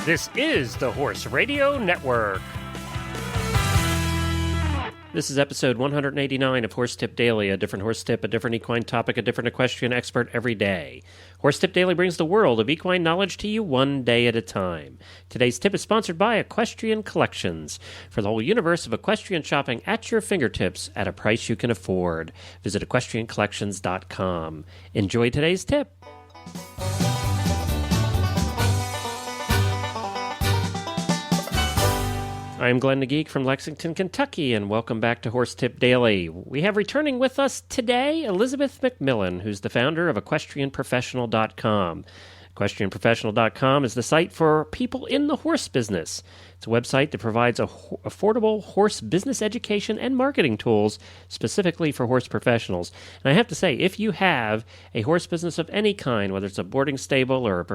This is the Horse Radio Network. This is episode 189 of Horse Tip Daily, a different horse tip, a different equine topic, a different equestrian expert every day. Horse Tip Daily brings the world of equine knowledge to you one day at a time. Today's tip is sponsored by Equestrian Collections, for the whole universe of equestrian shopping at your fingertips at a price you can afford. Visit equestriancollections.com. Enjoy today's tip. I'm Glenn the Geek from Lexington, Kentucky, and welcome back to Horse Tip Daily. We have returning with us today Elisabeth McMillan, who's the founder of EquestrianProfessional.com. EquestrianProfessional.com is the site for people in the horse business. It's a website that provides affordable horse business education and marketing tools specifically for horse professionals. And I have to say, if you have a horse business of any kind, whether it's a boarding stable or a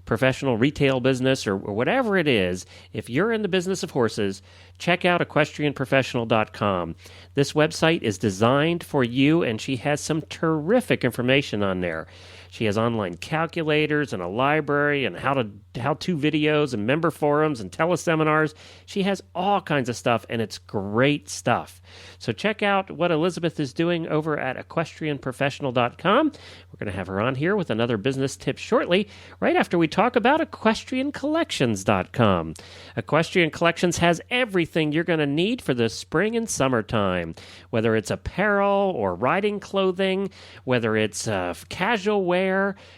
professional retail business or whatever it is, if you're in the business of horses, check out EquestrianProfessional.com. This website is designed for you, and she has some terrific information on there. She has online calculators and a library and how-to videos and member forums and teleseminars. She has all kinds of stuff, and it's great stuff. So check out what Elisabeth is doing over at EquestrianProfessional.com. We're going to have her on here with another business tip shortly, right after we talk about EquestrianCollections.com. Equestrian Collections has everything you're going to need for the spring and summertime, whether it's apparel or riding clothing, whether it's casual wear,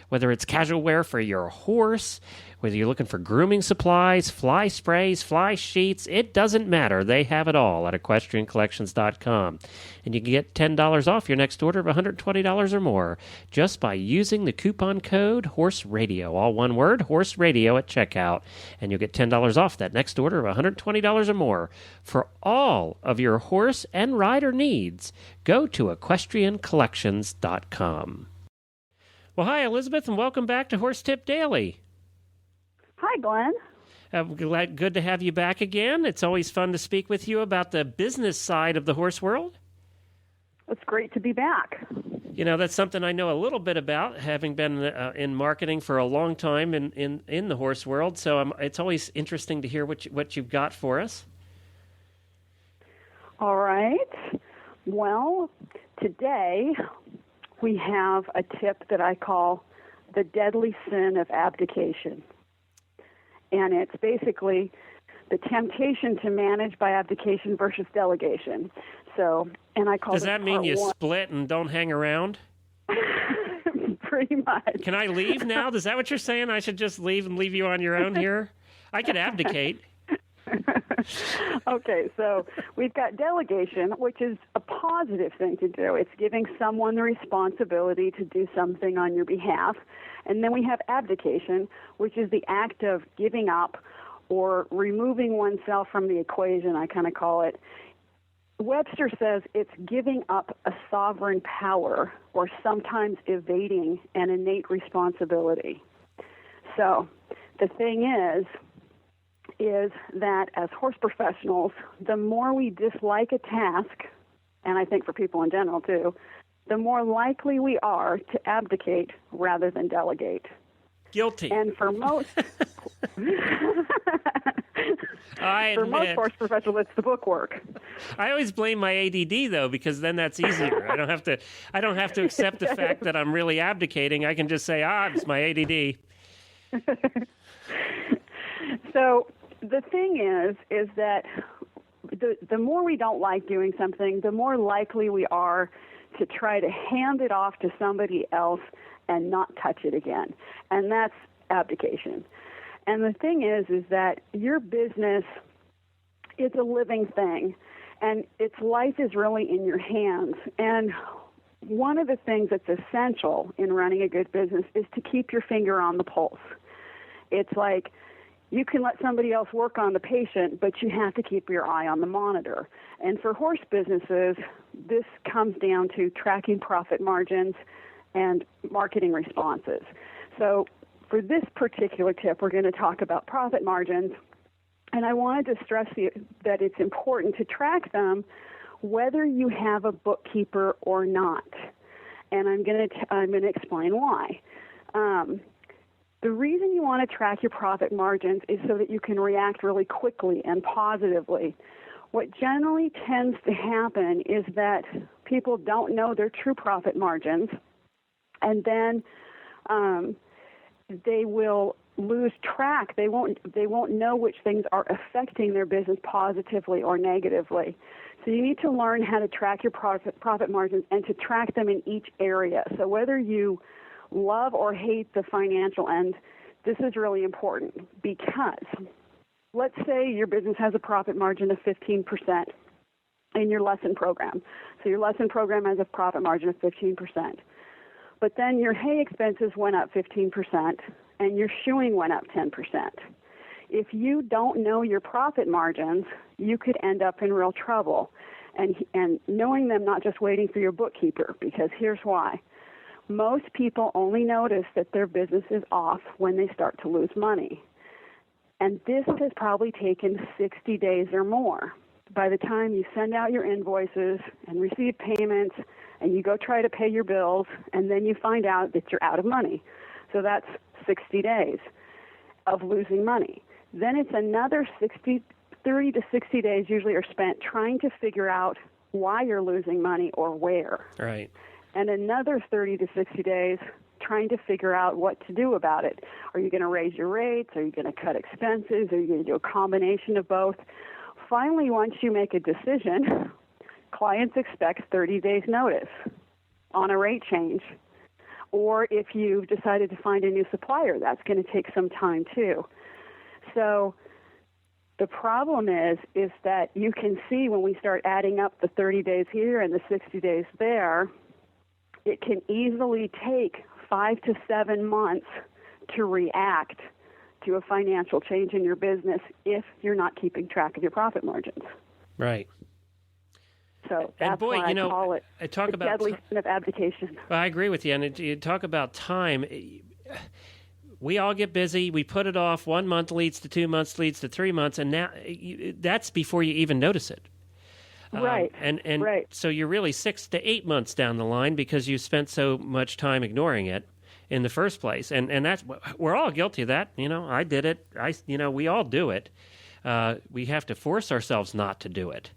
whether it's casual wear for your horse, whether you're looking for grooming supplies, fly sprays, fly sheets, it doesn't matter. They have it all at EquestrianCollections.com. And you can get $10 off your next order of $120 or more just by using the coupon code Horse Radio, all one word, Horse Radio at checkout. And you'll get $10 off that next order of $120 or more. For all of your horse and rider needs, go to EquestrianCollections.com. Well, hi, Elisabeth, and welcome back to Horse Tip Daily. Hi, Glenn. Good to have you back again. It's always fun to speak with you about the business side of the horse world. It's great to be back. You know, that's something I know a little bit about, having been in marketing for a long time in the horse world. So it's always interesting to hear what you've got for us. All right. Well, today we have a tip that I call the deadly sin of abdication. And it's basically the temptation to manage by abdication versus delegation. So, and I call Does that mean you split and don't hang around? Pretty much. Can I leave now? Is that what you're saying? I should just leave and leave you on your own here? I could abdicate. Okay, so we've got delegation, which is a positive thing to do. It's giving someone the responsibility to do something on your behalf. And then we have abdication, which is the act of giving up or removing oneself from the equation, I kind of call it. Webster says it's giving up a sovereign power or sometimes evading an innate responsibility. So the thing is that as horse professionals, the more we dislike a task, and I think for people in general too, the more likely we are to abdicate rather than delegate. Guilty. And for most most horse professionals, it's the bookwork. I always blame my ADD though, because then that's easier. I don't have to accept the fact that I'm really abdicating. I can just say, it's my ADD. So the thing is that the more we don't like doing something, the more likely we are to try to hand it off to somebody else and not touch it again. And that's abdication. And the thing is that your business is a living thing, and its life is really in your hands. And one of the things that's essential in running a good business is to keep your finger on the pulse. It's like you can let somebody else work on the patient, but you have to keep your eye on the monitor. And for horse businesses, this comes down to tracking profit margins and marketing responses. So for this particular tip, we're going to talk about profit margins. And I wanted to stress that it's important to track them whether you have a bookkeeper or not. And I'm going to explain why. The reason you want to track your profit margins is so that you can react really quickly and positively. What generally tends to happen is that people don't know their true profit margins, and then they will lose track. They won't know which things are affecting their business positively or negatively. So you need to learn how to track your profit margins and to track them in each area. So whether you love or hate the financial end, this is really important, because let's say your business has a profit margin of 15% in your lesson program. So your lesson program has a profit margin of 15%. But then your hay expenses went up 15% and your shoeing went up 10%. If you don't know your profit margins, you could end up in real trouble. And knowing them, not just waiting for your bookkeeper, because here's why. Most people only notice that their business is off when they start to lose money. And this has probably taken 60 days or more. By the time you send out your invoices and receive payments and you go try to pay your bills, and then you find out that you're out of money. So that's 60 days of losing money. Then it's another 30 to 60 days usually are spent trying to figure out why you're losing money or where. Right. And another 30 to 60 days trying to figure out what to do about it. Are you going to raise your rates? Are you going to cut expenses? Are you going to do a combination of both? Finally, once you make a decision, clients expect 30 days notice on a rate change. Or if you've decided to find a new supplier, that's going to take some time too. So the problem is that you can see when we start adding up the 30 days here and the 60 days there, it can easily take 5 to 7 months to react to a financial change in your business if you're not keeping track of your profit margins. Right. So that's why I call it I talk the about deadly sin of abdication. Well, I agree with you. And you talk about time. We all get busy. We put it off. 1 month leads to 2 months, leads to 3 months, and now that's before you even notice it. Right. And right. So you're really 6 to 8 months down the line because you spent so much time ignoring it in the first place. And that's, we're all guilty of that. I did it. We all do it. We have to force ourselves not to do it.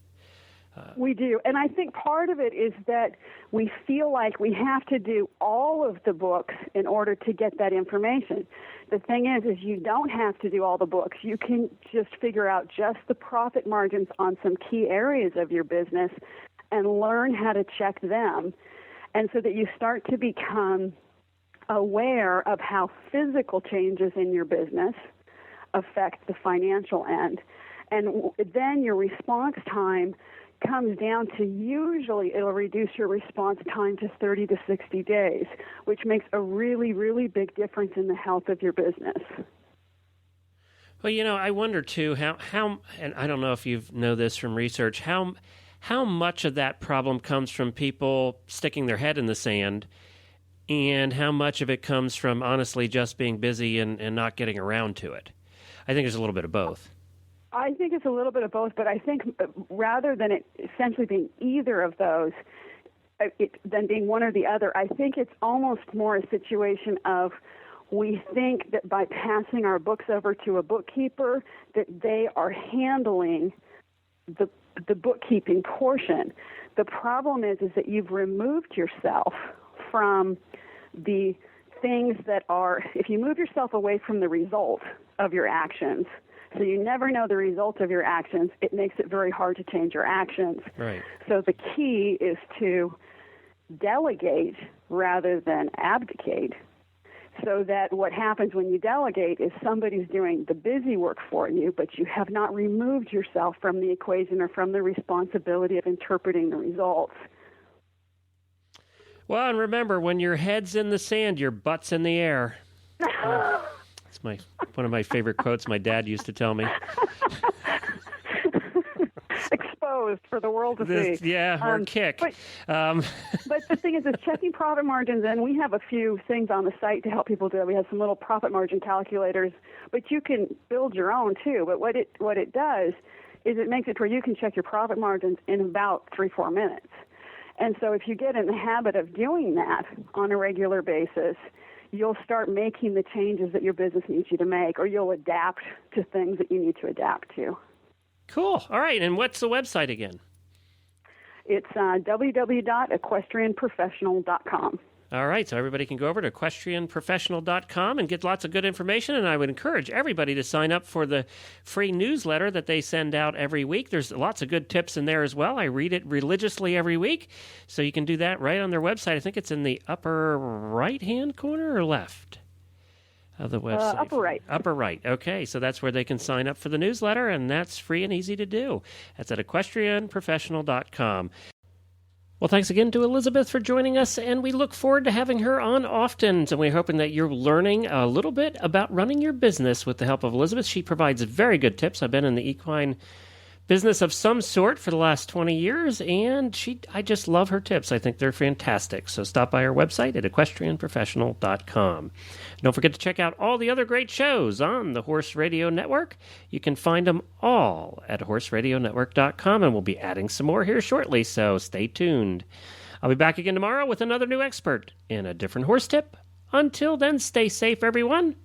We do. And I think part of it is that we feel like we have to do all of the books in order to get that information. The thing is you don't have to do all the books. You can just figure out just the profit margins on some key areas of your business and learn how to check them. And so that you start to become aware of how physical changes in your business affect the financial end. And then your response time comes down to, usually it'll reduce your response time to 30 to 60 days, which makes a really, really big difference in the health of your business. Well, I wonder too how and I don't know if you know this from research, how much of that problem comes from people sticking their head in the sand, and how much of it comes from honestly just being busy and not getting around to it. I think there's a little bit of both. I think it's a little bit of both, but I think rather than it essentially being either of those, than being one or the other, I think it's almost more a situation of we think that by passing our books over to a bookkeeper that they are handling the bookkeeping portion. The problem is that you've removed yourself from the things that are, if you move yourself away from the result of your actions, so you never know the result of your actions, it makes it very hard to change your actions. Right. So the key is to delegate rather than abdicate, so that what happens when you delegate is somebody's doing the busy work for you, but you have not removed yourself from the equation or from the responsibility of interpreting the results. Well, and remember, when your head's in the sand, your butt's in the air. It's one of my favorite quotes my dad used to tell me. Exposed for the world to see. Yeah, or kick. But the thing is checking profit margins, and we have a few things on the site to help people do it. We have some little profit margin calculators, but you can build your own too. But what it does is it makes it where you can check your profit margins in about 3-4 minutes. And so if you get in the habit of doing that on a regular basis, you'll start making the changes that your business needs you to make, or you'll adapt to things that you need to adapt to. Cool. All right. And what's the website again? It's www.equestrianprofessional.com. All right, so everybody can go over to equestrianprofessional.com and get lots of good information, and I would encourage everybody to sign up for the free newsletter that they send out every week. There's lots of good tips in there as well. I read it religiously every week, so you can do that right on their website. I think it's in the upper right-hand corner or left of the website? Upper right. Upper right. Okay, so that's where they can sign up for the newsletter, and that's free and easy to do. That's at equestrianprofessional.com. Well, thanks again to Elisabeth for joining us, and we look forward to having her on often. So we're hoping that you're learning a little bit about running your business with the help of Elisabeth. She provides very good tips. I've been in the equine business of some sort for the last 20 years, and I just love her tips. I think they're fantastic. So stop by our website at equestrianprofessional.com. Don't forget to check out all the other great shows on the Horse Radio Network. You can find them all at horseradionetwork.com, and we'll be adding some more here shortly, so stay tuned. I'll be back again tomorrow with another new expert in a different horse tip. Until then, stay safe, everyone.